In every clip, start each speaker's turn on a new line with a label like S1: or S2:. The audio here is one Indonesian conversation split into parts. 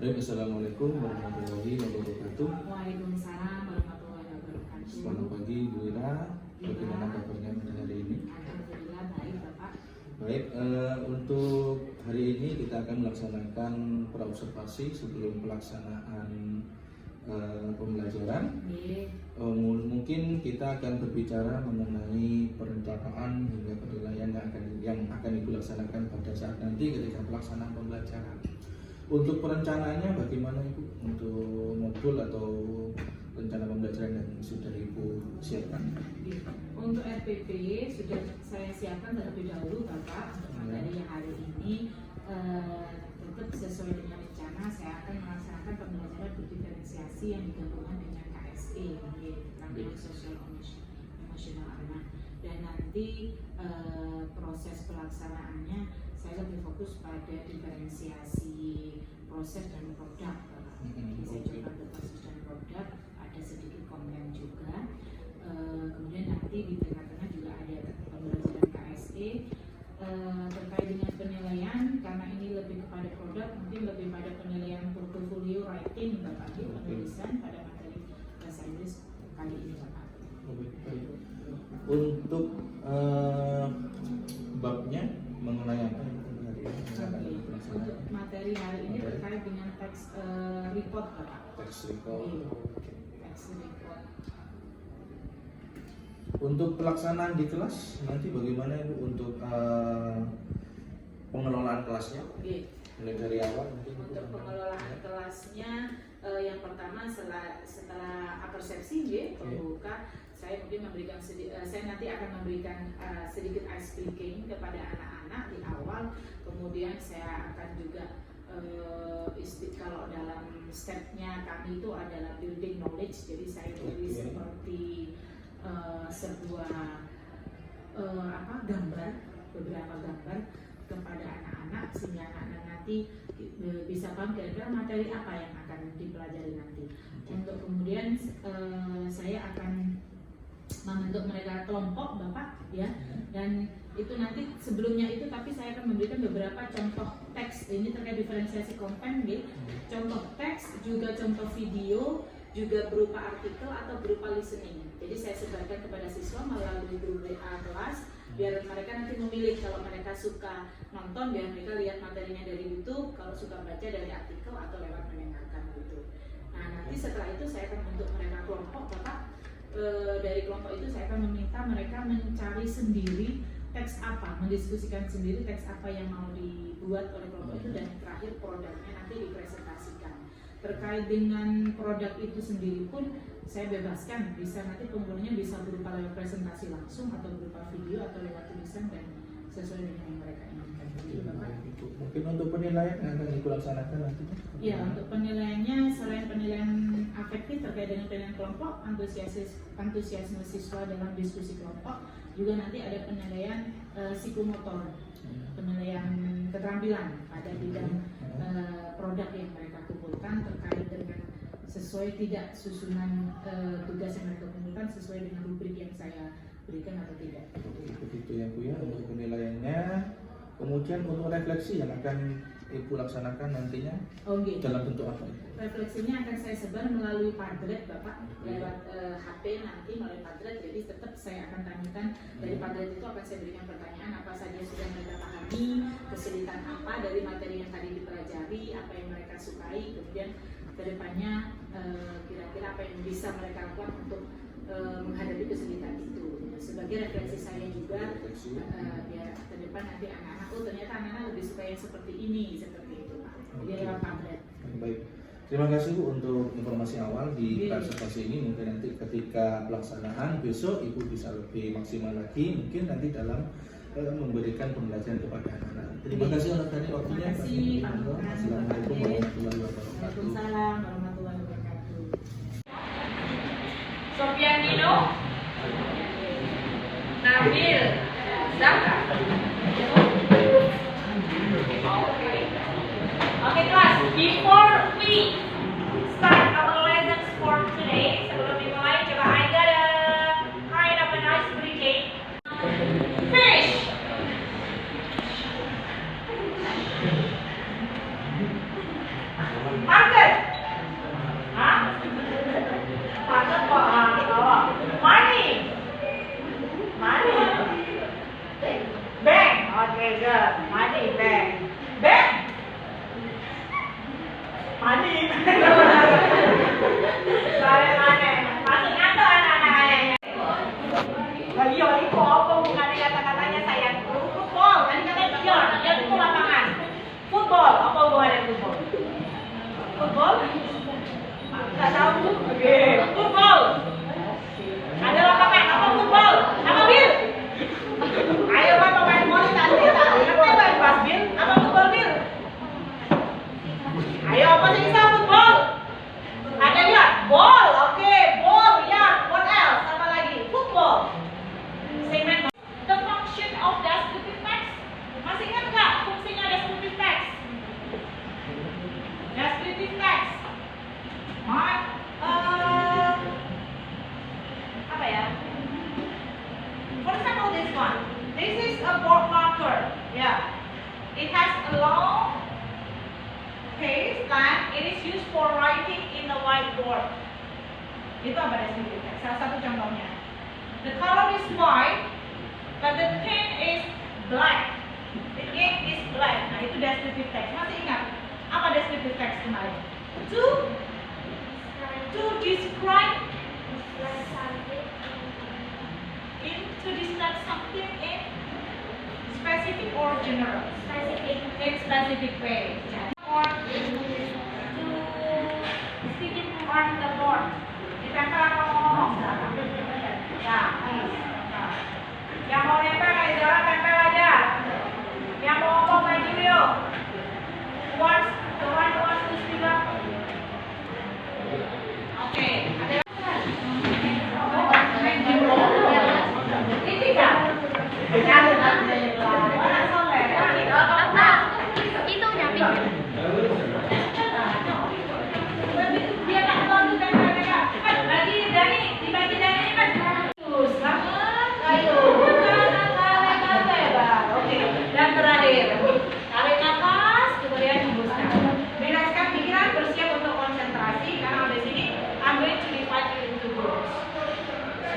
S1: Baik, assalamualaikum warahmatullahi wabarakatuh.
S2: Waalaikumsalam warahmatullahi wabarakatuh.
S1: Selamat pagi Bu Ira, bagaimana kabarnya pada hari ini?
S2: Alhamdulillah baik Bapak.
S1: Baik, untuk hari ini kita akan melaksanakan praobservasi sebelum pelaksanaan pembelajaran. Mungkin kita akan berbicara mengenai perencanaan hingga penilaian yang akan Ibu laksanakan pada saat nanti ketika pelaksanaan pembelajaran. Untuk perencanaannya bagaimana Ibu? Untuk modul atau rencana pembelajaran yang sudah Ibu siapkan?
S2: Untuk RPP sudah saya siapkan terlebih dahulu Bapak. Untuk materi yang hari ini tetap sesuai dengan rencana saya akan melaksanakan pembelajaran berdiferensiasi yang digabungkan dengan KSE, Terampil Sosial Emosional Anak. Dan nanti proses pelaksanaannya saya lebih fokus pada diferensiasi proses dan produk. Jadi saya coba untuk proses dan produk, ada sedikit konten juga. Kemudian nanti di tengah-tengah juga ada pembelajaran KSE terkait dengan penilaian, karena ini lebih kepada produk, mungkin lebih pada penilaian portfolio writing Bapak, penulisan pada materi bahasa Inggris kali ini Bapak.
S1: Untuk babnya mengenai apa?
S2: Untuk materi hari ini terkait dengan teks report Bapak.
S1: Teks report.
S2: Teks report.
S1: Untuk pelaksanaan di kelas nanti bagaimana Ibu untuk pengelolaan kelasnya? Mulai dari awal mungkin.
S2: Untuk pengelolaan kelasnya yang pertama setelah persepsi pembuka, saya mungkin memberikan saya nanti akan memberikan sedikit ice breaking kepada anak-anak di awal. Kemudian saya akan juga kalau dalam stepnya kami itu adalah building knowledge, jadi saya beri seperti sebuah gambar, beberapa gambar kepada anak-anak sehingga anak-anak nanti bisa paham kira-kira materi apa yang akan dipelajari nanti. Untuk kemudian saya akan membentuk mereka kelompok Bapak ya, dan itu nanti sebelumnya itu tapi saya akan memberikan beberapa contoh teks ini terkait diferensiasi konten contoh teks juga contoh video juga berupa artikel atau berupa listening. Jadi saya sebarkan kepada siswa melalui grup WA kelas biar mereka nanti memilih, kalau mereka suka nonton biar mereka lihat materinya dari YouTube, kalau suka baca dari artikel atau lewat mendengarkan gitu. Nah nanti setelah itu saya akan bentuk mereka kelompok Bapak. Dari kelompok itu saya akan meminta mereka mencari sendiri teks apa, mendiskusikan sendiri teks apa yang mau dibuat oleh kelompok itu, dan terakhir produknya nanti dipresentasikan. Terkait dengan produk itu sendiri pun saya bebaskan, bisa nanti penggunanya bisa berupa lewat presentasi langsung atau berupa video atau lewat tulisan dan sesuai dengan yang mereka inginkan.
S1: Mungkin untuk penilaian yang akan dilaksanakan nanti?
S2: Ya, untuk penilaiannya selain penilaian afektif terkait dengan penilaian kelompok, antusiasme siswa dalam diskusi kelompok, juga nanti ada penilaian psikomotor, penilaian keterampilan pada bidang produk yang mereka kumpulkan terkait dengan sesuai tidak susunan tugas yang mereka kumpulkan sesuai dengan rubrik yang saya berikan atau tidak.
S1: Begitu ya Bu ya untuk penilaiannya. Kemudian untuk refleksi yang akan Ibu laksanakan nantinya dalam bentuk apa?
S2: Refleksinya akan saya sebar melalui Padlet Bapak, lewat HP nanti melalui Padlet. Jadi tetap saya akan tanyakan dari Padlet itu akan saya berikan pertanyaan apa saja sudah mereka pahami, kesulitan apa dari materi yang tadi dipelajari, apa yang mereka sukai, kemudian kedepannya kira-kira apa yang bisa mereka lakukan untuk menghadapi kesulitan itu. Sebagai refleksi saya juga biar ke depan nanti anak-anak ternyata anak-anak lebih suka yang seperti ini, seperti itu Pak. Jadi lewat Padlet.
S1: Baik. Terima kasih Bu untuk informasi awal di observasi ini. Mungkin nanti ketika pelaksanaan besok Ibu bisa lebih maksimal lagi, mungkin nanti dalam memberikan pembelajaran kepada anak-anak. Terima kasih untuk tadi waktunya.
S2: Terima kasih Pak.
S1: Assalamualaikum warahmatullahi wabarakatuh.
S2: Waalaikumsalam warahmatullahi wabarakatuh.
S3: Sofian Dino, Nabil, Zaka. Okay class, before we start our lessons for today, sebelum dimulai coba I got a kind of a nice briefing. Fish. Mark board. Itu apa descriptive text? Salah satu contohnya. The color is white, but the pen is black. The ink is black. Nah, itu descriptive text. Masih ingat apa descriptive text kemarin? To describe to describe something in specific or general? In specific way. Or to stick it on the board. Ditempel atau ngomong? Ya, yang mau nempel kayak Zara tempel aja. Yang mau ngomong kayak Julio. The one who wants to speak up. Oke, ada ini kan? Orang soleh.
S4: Itu nyapin.
S3: Dia tak tahu tuh kan mereka. Lagi Dani, dibagi Dani ini kan. Selamat. Ayo. Oke. Dan terakhir, tarik nafas, kemudian hembuskan. Bereskan pikiran, bersiap untuk konsentrasi karena di sini I'm going to divide you into groups.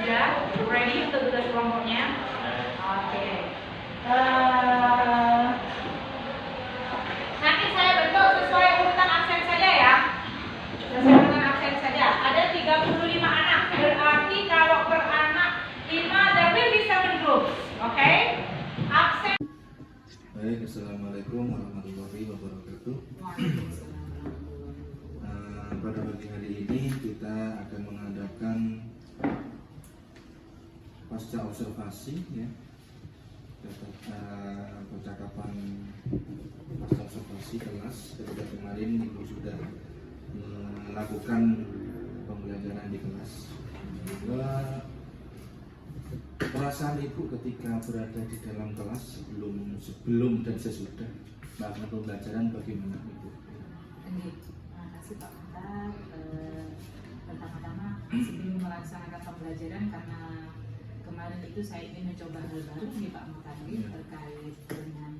S3: Sudah? Ready untuk tugas kelompoknya? Oke. Nanti saya bentuk sesuai urutan absen saja ya. Sesuai urutan absen saja. Ada 35 anak. Berarti kalau per anak 5, there will be 7 groups. Oke? Absen.
S1: Baik, assalamualaikum warahmatullahi wabarakatuh. Pada pagi hari ini kita akan mengadakan pasca observasi ya, percakapan pasca observasi kelas. Ketika kemarin Ibu sudah melakukan pembelajaran di kelas. Perasaan Ibu ketika berada di dalam kelas sebelum dan sesudah melakukan pembelajaran bagaimana Ibu?
S2: Terima kasih Pak Mentar. Pertama-tama sebelum melaksanakan pembelajaran, karena kemarin itu saya ingin mencoba hal baru nih Pak Mentar terkait dengan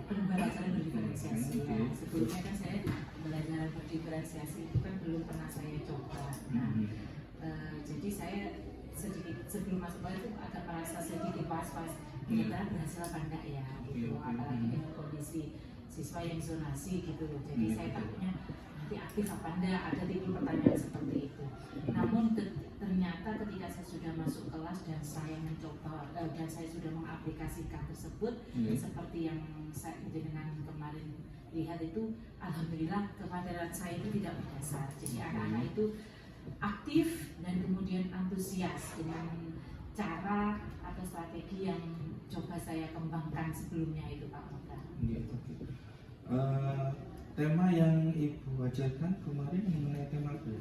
S2: pembelajaran berdiferensiasi. Sebelumnya kan saya pembelajaran berdiferensiasi itu kan belum pernah saya coba. Nah, jadi saya sedikit sebelum masuk kelas itu agak merasa sedikit was-was, kira-kira berhasil apa enggak ya gitu, apalagi dengan kondisi siswa yang zonasi gitu. Jadi saya takutnya nanti aktif apa enggak, ada timbul pertanyaan seperti itu. Namun ternyata ketika saya sudah masuk kelas dan saya mencoba dan saya sudah mengaplikasikan tersebut, seperti yang saya dengan kemarin lihat itu, alhamdulillah kesadaran saya itu tidak berdasar. Jadi anak-anak itu aktif dan kemudian antusias dengan cara atau strategi yang coba saya kembangkan sebelumnya itu Pak Moga.
S1: Tema yang Ibu ajarkan kemarin mengenai tema apa?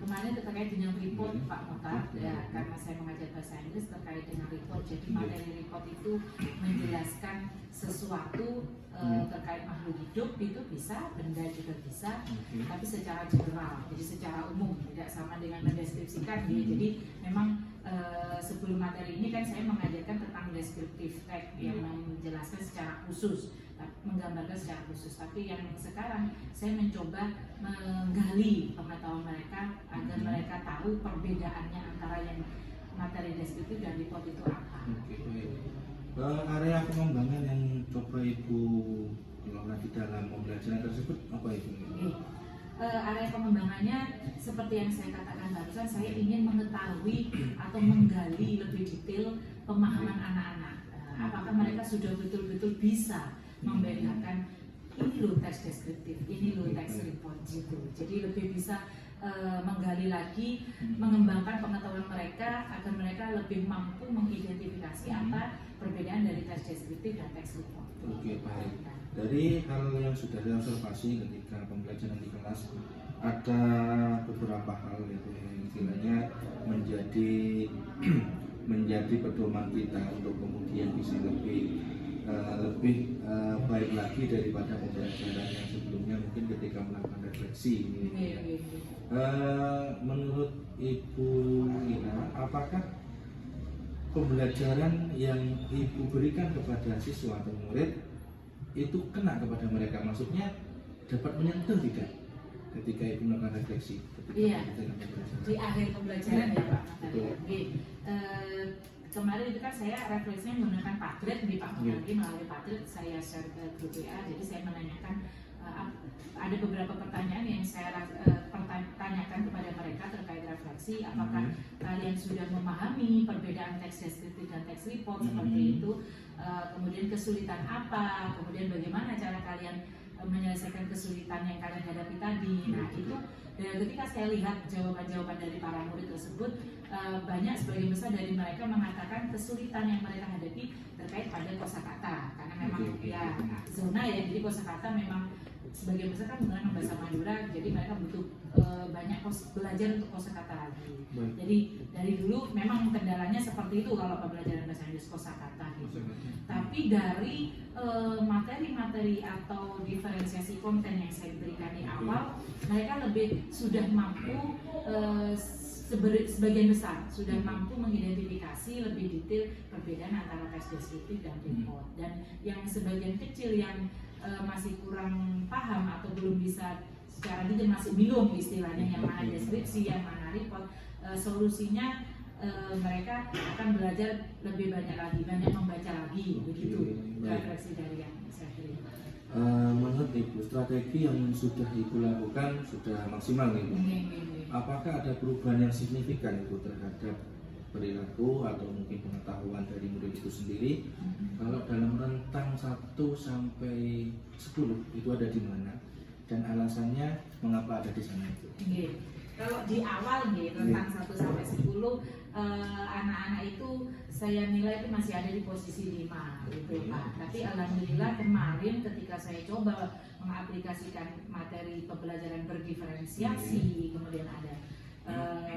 S2: Kemarin terkait dengan report Pak Moga, ya, karena saya mengajar bahasa Inggris terkait dengan report. Jadi materi report itu menjelaskan sesuatu terkait makhluk hidup, itu bisa, benda juga bisa, tapi secara general, jadi secara umum, tidak sama dengan mendeskripsikan. Jadi memang sebelum materi ini kan saya mengajarkan tentang descriptive text yang menjelaskan secara khusus, menggambarkan secara khusus. Tapi yang sekarang saya mencoba menggali pengetahuan mereka agar mereka tahu perbedaannya antara yang materi deskriptif dan report itu apa.
S1: Area pengembangan yang coba Ibu kelola di dalam pembelajaran tersebut apa Ibu?
S2: Area pengembangannya seperti yang saya katakan barusan, saya ingin mengetahui atau menggali lebih detail pemahaman anak-anak. Apakah mereka sudah betul-betul bisa membedakan ini loh teks deskriptif, ini loh teks report gitu. Jadi lebih bisa menggali lagi, mengembangkan pengetahuan mereka agar mereka lebih mampu mengidentifikasi apa perbedaan dari teks deskriptif dan teks report.
S1: Oke, baik. Dari hal yang sudah diobservasi ketika pembelajaran di kelas, ada beberapa hal yang istilahnya menjadi pedoman kita untuk kemudian bisa lebih baik lagi daripada pembelajaran yang sebelumnya, mungkin ketika melakukan refleksi. Menurut Ibu Ina, apakah pembelajaran yang ibu berikan kepada siswa atau murid itu kena kepada mereka, maksudnya dapat menyentuh tidak ketika ibu melakukan refleksi
S2: Iya.
S1: pembelajaran?
S2: Di akhir pembelajaran ya Pak.
S1: Betul.
S2: Oke. Kemarin itu kan saya refleksinya menggunakan Padlet di Pak
S1: Iya.
S2: Lagi melalui Padlet saya share ke grup WA. Jadi saya menanyakan ada beberapa pertanyaan yang saya tanyakan kepada mereka terkait refleksi. Apakah kalian sudah memahami perbedaan teks deskriptif dan teks report seperti itu? Kemudian kesulitan apa? Kemudian bagaimana cara kalian menyelesaikan kesulitan yang kalian hadapi tadi? Nah itu ketika saya lihat jawaban-jawaban dari para murid tersebut, banyak sebagian besar dari mereka mengatakan kesulitan yang mereka hadapi terkait pada kosakata, karena memang ya zona ya, jadi kosakata memang sebagian besar kan menggunakan bahasa Madura, jadi mereka butuh banyak belajar untuk kosakata lagi. Jadi dari dulu memang kendalanya seperti itu kalau pembelajaran bahasa Inggris kosakata gitu. Tapi dari materi-materi atau diferensiasi konten yang saya berikan di awal, mereka lebih sudah mampu sebagian besar sudah mampu mengidentifikasi lebih detail perbedaan antara teks deskriptif dan report. Dan yang sebagian kecil yang masih kurang paham atau belum bisa secara detail, masih bingung istilahnya yang mana deskripsi, yang mana report, solusinya mereka akan belajar lebih banyak lagi, banyak membaca lagi, begitu refleksi dari yang saya beri.
S1: Menurut Ibu, strategi yang sudah Ibu lakukan sudah maksimal nih, Bu. Apakah ada perubahan yang signifikan Ibu terhadap perilaku atau mungkin pengetahuan dari murid itu sendiri? Kalau dalam rentang 1 sampai 10 itu ada di mana? Dan alasannya mengapa ada di sana itu?
S2: Kalau di awal rentang 1 sampai 10 anak-anak itu saya nilai itu masih ada di posisi 5 gitu Pak. Tapi alhamdulillah kemarin ketika saya coba mengaplikasikan materi pembelajaran berdiferensiasi, kemudian ada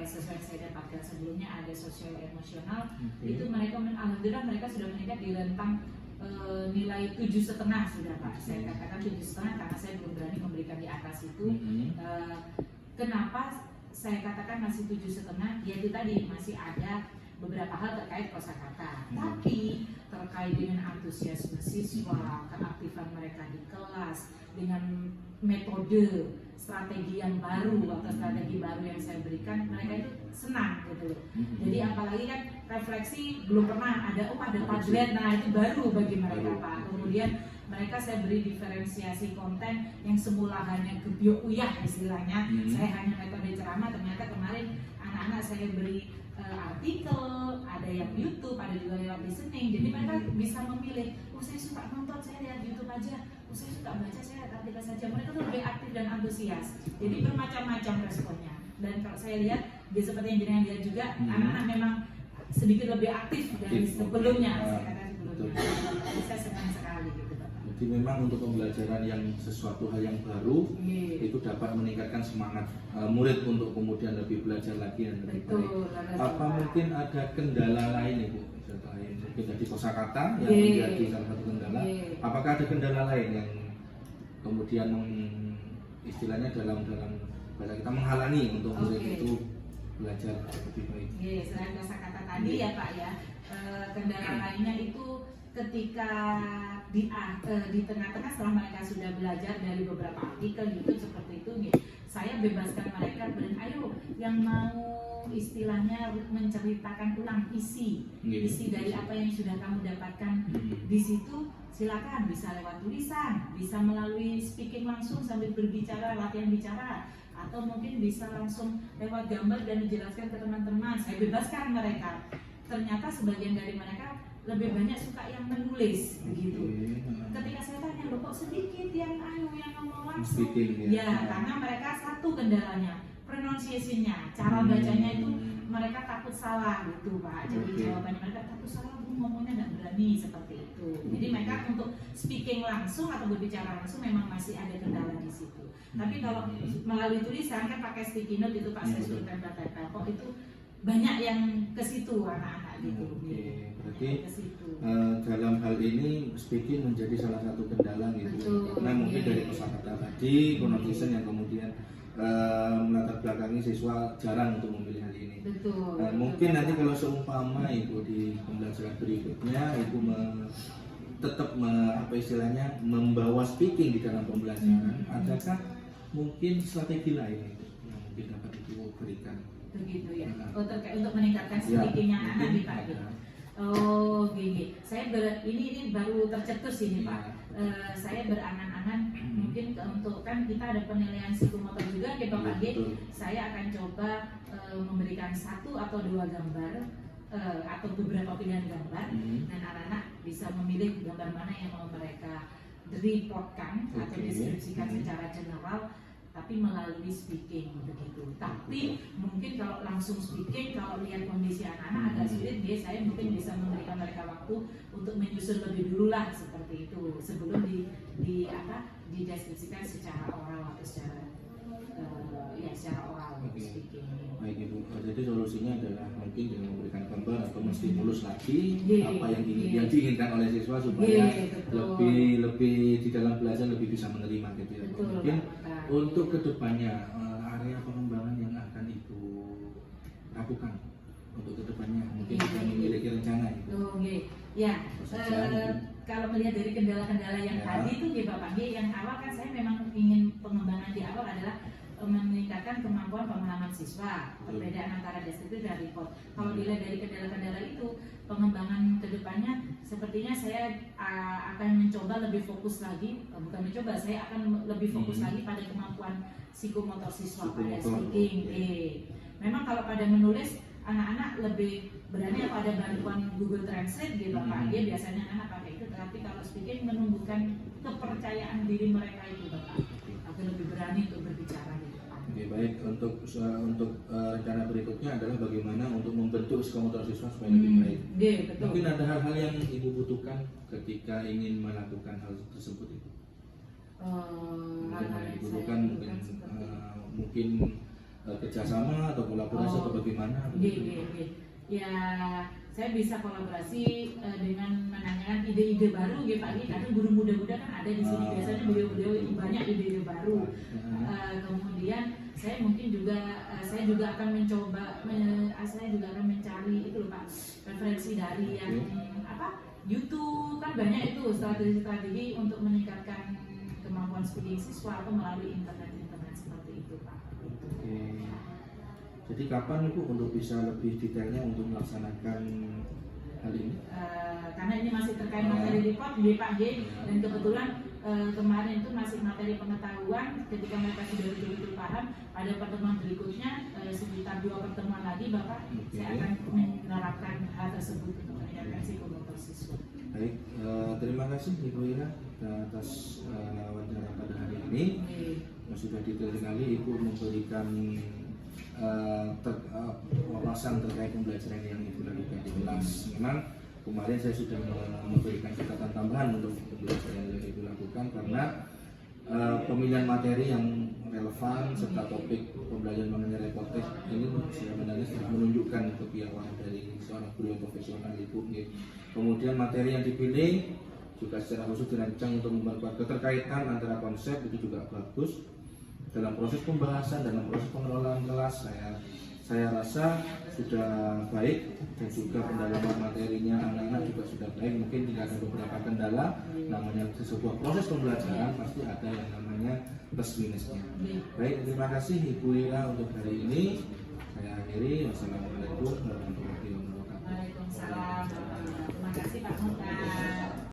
S2: sesuai saya dapatkan sebelumnya ada sosial emosional, itu mereka alhamdulillah mereka sudah meningkat di rentang nilai 7,5 sudah Pak. Saya katakan 7,5 karena saya belum berani memberikan di atas itu. Kenapa saya katakan masih 7,5? Yaitu tadi masih ada beberapa hal terkait kosakata, tapi terkait dengan antusiasme siswa, keaktifan mereka di kelas, dengan metode strategi yang baru atau strategi baru yang saya berikan, mereka itu senang gitu loh. Jadi apalagi kan refleksi belum pernah ada, ada Padlet, nah itu baru bagi mereka Pak. Kemudian mereka saya beri diferensiasi konten yang semula hanya gebyok uyah istilahnya, saya hanya metode ceramah, ternyata kemarin anak-anak saya beri artikel, ada yang YouTube, ada juga lewat listening, jadi mereka bisa memilih, saya suka nonton, saya lihat YouTube aja, saya suka baca, saya lihat artikel saja. Mereka tuh lebih aktif dan antusias, jadi bermacam-macam responnya. Dan kalau saya lihat, seperti yang jenengan lihat juga, anak-anak memang sedikit lebih aktif dari sebelumnya, saya katakan sebelumnya. Jadi saya senang sekali gitu Pak.
S1: Jadi memang untuk pembelajaran yang sesuatu hal yang baru itu dapat meningkatkan semangat murid untuk kemudian lebih belajar lagi dan lebih baik. Apa mungkin ada kendala lain Ibu? Selain mungkin tadi kosakata yang menjadi salah satu kendala. Apakah ada kendala lain yang kemudian istilahnya dalam bahasa kita menghalangi untuk murid itu belajar lebih baik?
S2: Selain kosakata tadi ya Pak ya, kendala lainnya itu ketika di tengah-tengah setelah mereka sudah belajar dari beberapa artikel YouTube seperti itu, saya bebaskan mereka dan ayo yang mau istilahnya menceritakan ulang isi dari apa yang sudah kamu dapatkan di situ, silakan, bisa lewat tulisan, bisa melalui speaking langsung sambil berbicara, latihan bicara, atau mungkin bisa langsung lewat gambar dan dijelaskan ke teman-teman. Saya bebaskan mereka. Ternyata sebagian dari mereka lebih banyak suka yang menulis begitu. Ketika saya tanya, loh kok sedikit yang ngomong langsung? Ya, karena mereka satu kendalanya, pronunciation-nya, cara bacanya itu mereka takut salah gitu Pak. Jadi jawabannya mereka takut salah, ngomongnya nggak berani seperti itu. Jadi mereka untuk speaking langsung atau berbicara langsung memang masih ada kendala di situ. Tapi kalau melalui tulisan kan pakai sticky note itu Pak, saya suruh tempel-tempel, kok itu banyak yang ke situ anak-anak gitu.
S1: Berarti dalam hal ini speaking menjadi salah satu kendala gitu. Karena mungkin dari kosakata tadi, pronunciation yang kemudian melatar belakangi siswa jarang untuk memilih hal ini.
S2: Betul.
S1: Mungkin nanti kalau seumpama Ibu di pembelajaran berikutnya Ibu tetap apa istilahnya membawa speaking di dalam pembelajaran, adakah mungkin strategi lain itu yang mungkin dapat Ibu berikan?
S2: Begitu ya. Oh, terkait untuk meningkatkan speakingnya anak nih Pak. Oh, gini. Saya ini baru tercetus ini Pak. Saya berangan-angan mungkin untuk kan kita ada penilaian psikomotor juga ya Bapak G. Saya akan coba memberikan 1 atau 2 gambar atau beberapa pilihan gambar dan anak-anak bisa memilih gambar mana yang mau mereka reportkan atau deskripsikan secara general, tapi melalui speaking begitu. Tapi mungkin kalau langsung speaking, kalau lihat kondisi anak-anak agak sulit, saya mungkin bisa memberikan mereka waktu untuk menyusun lebih dulu lah seperti itu sebelum dideskripsikan secara oral atau secara secara oral speaking.
S1: Baik Ibu, jadi solusinya adalah mungkin dengan memberikan gambar atau menstimulus lagi apa yang diinginkan oleh siswa supaya lebih di dalam belajar lebih bisa menerima gitu ya.
S2: Betul,
S1: mungkin
S2: Pak.
S1: untuk kedepannya area pengembangan yang akan Ibu lakukan untuk kedepannya mungkin sudah memiliki rencana itu.
S2: Ya, kalau melihat dari kendala-kendala yang tadi itu Bapak G, yang awal kan saya memang ingin pengembangan di awal adalah meningkatkan kemampuan pemahaman siswa, perbedaan antara deskripsi dan report. Kalau dilihat dari kendala-kendala itu, pengembangan kedepannya sepertinya saya akan mencoba lebih fokus lagi, bukan mencoba, saya akan lebih fokus lagi pada kemampuan psikomotor siswa pada speaking. Memang kalau pada menulis anak-anak lebih berani kalau ada bantuan Google Translate gitu Bapak. Dia biasanya anak pakai itu, tapi kalau speaking menumbuhkan kepercayaan diri mereka itu Bapak, agar lebih berani untuk berbicara di depan.
S1: Oke, baik, untuk rencana berikutnya adalah bagaimana untuk membentuk psikomotor siswa supaya lebih baik.
S2: Betul.
S1: Mungkin ada hal-hal yang Ibu butuhkan ketika ingin melakukan hal tersebut itu. Mungkin hal yang dibutuhkan mungkin kerjasama atau kolaborasi atau bagaimana?
S2: Ya, saya bisa kolaborasi dengan menanyakan ide-ide baru gitu Pak. Karena guru muda-muda kan ada di sini, biasanya beliau-beliau banyak ide-ide baru. Kemudian saya mungkin juga akan mencoba, saya juga akan mencari itu loh Pak, referensi dari yang YouTube kan banyak itu strategi-strategi untuk meningkatkan kemampuan speaking siswa atau melalui internet seperti itu Pak.
S1: Oke. Jadi kapan Ibu untuk bisa lebih detailnya untuk melaksanakan hal ini?
S2: Karena ini masih terkait materi report Pak G, dan kebetulan kemarin itu masih materi pengetahuan. Ketika mereka sudah betul-betul paham, pada pertemuan berikutnya sekitar 2 pertemuan lagi Bapak, saya akan menerapkan hal tersebut untuk meningkatkan psikomotor siswa.
S1: Baik, terima kasih Ibu Ira atas wawancara pada hari ini. Sudah detail sekali Ibu memberikan wawasan terkait pembelajaran yang Ibu lakukan di kelas. Memang kemarin saya sudah memberikan catatan tambahan untuk pembelajaran yang Ibu lakukan karena pemilihan materi yang relevan serta topik pembelajaran mengenai reportage ini sebenarnya sudah menunjukkan kepiawaian dari seorang guru profesional Ibu. Kemudian materi yang dipilih juga secara khusus dirancang untuk memperkuat keterkaitan antara konsep, itu juga bagus. Dalam proses pembahasan, dalam proses pengelolaan kelas, saya rasa sudah baik, dan juga pendalaman materinya anak-anak juga sudah baik. Mungkin tidak ada beberapa kendala, namanya sebuah proses pembelajaran pasti ada yang namanya plus minusnya. Baik, terima kasih Ibu Ira untuk hari ini. Saya akhiri. Wassalamualaikum warahmatullahi wabarakatuh.
S2: Waalaikumsalam. Terima kasih Pak Muta.